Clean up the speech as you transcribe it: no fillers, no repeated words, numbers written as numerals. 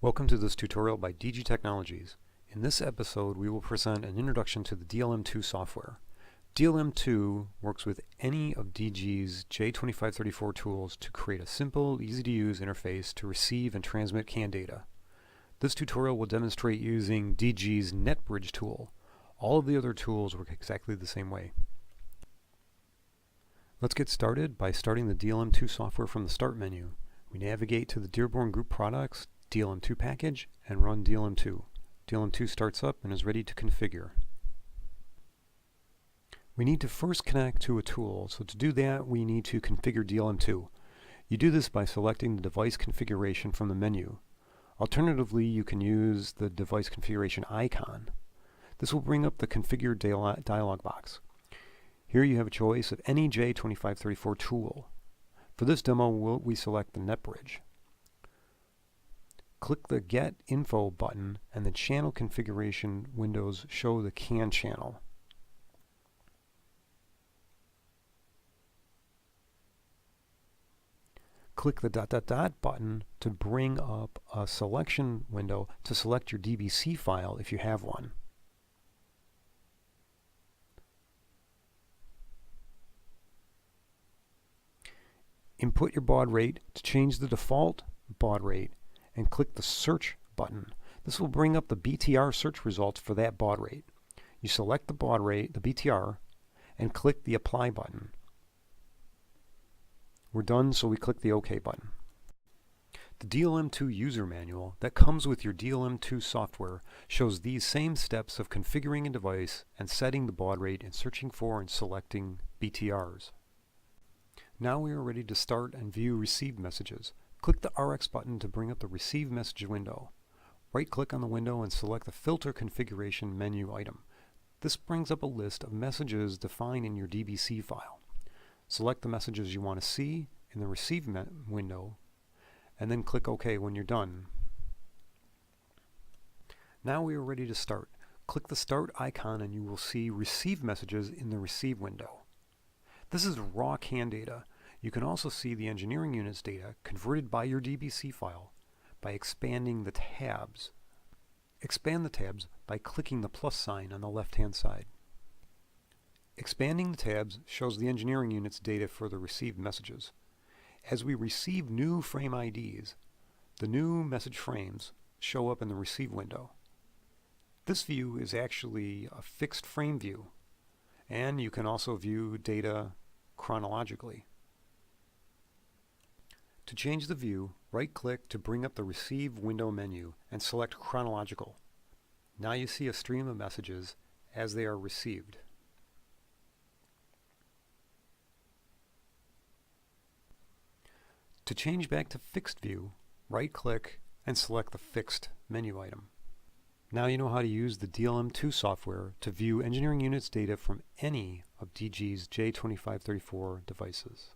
Welcome to this tutorial by DG Technologies. In this episode, we will present an introduction to the DLM2 software. DLM2 works with any of DG's J1939 tools to create a simple, easy-to-use interface to receive and transmit CAN data. This tutorial will demonstrate using DG's NetBridge tool. All of the other tools work exactly the same way. Let's get started by starting the DLM2 software from the Start menu. We navigate to the Dearborn Group Products DLM2 package and run DLM2. DLM2 starts up and is ready to configure. We need to first connect to a tool, so to do that we need to configure DLM2. You do this by selecting the device configuration from the menu. Alternatively, you can use the device configuration icon. This will bring up the configure dialog box. Here you have a choice of any J1939 tool. For this demo we select the NetBridge. Click the Get Info button and the channel configuration windows show the CAN channel. Click the ... button to bring up a selection window to select your DBC file if you have one. Input your baud rate to change the default baud rate and click the Search button. This will bring up the BTR search results for that baud rate. You select the baud rate, the BTR, and click the Apply button. We're done, so we click the OK button. The DLM2 user manual that comes with your DLM2 software shows these same steps of configuring a device and setting the baud rate and searching for and selecting BTRs. Now we are ready to start and view received messages. Click the RX button to bring up the Receive Message window. Right-click on the window and select the Filter Configuration menu item. This brings up a list of messages defined in your DBC file. Select the messages you want to see in the Receive window, and then click OK when you're done. Now we are ready to start. Click the Start icon and you will see Receive Messages in the Receive window. This is raw CAN data. You can also see the engineering units data converted by your DBC file by expanding the tabs. Expand the tabs by clicking the plus sign on the left-hand side. Expanding the tabs shows the engineering units data for the received messages. As we receive new frame IDs, the new message frames show up in the Receive window. This view is actually a fixed frame view, and you can also view data chronologically. To change the view, right-click to bring up the Receive window menu and select Chronological. Now you see a stream of messages as they are received. To change back to Fixed View, right-click and select the Fixed menu item. Now you know how to use the DLM2 software to view engineering units data from any of DG's J1939 devices.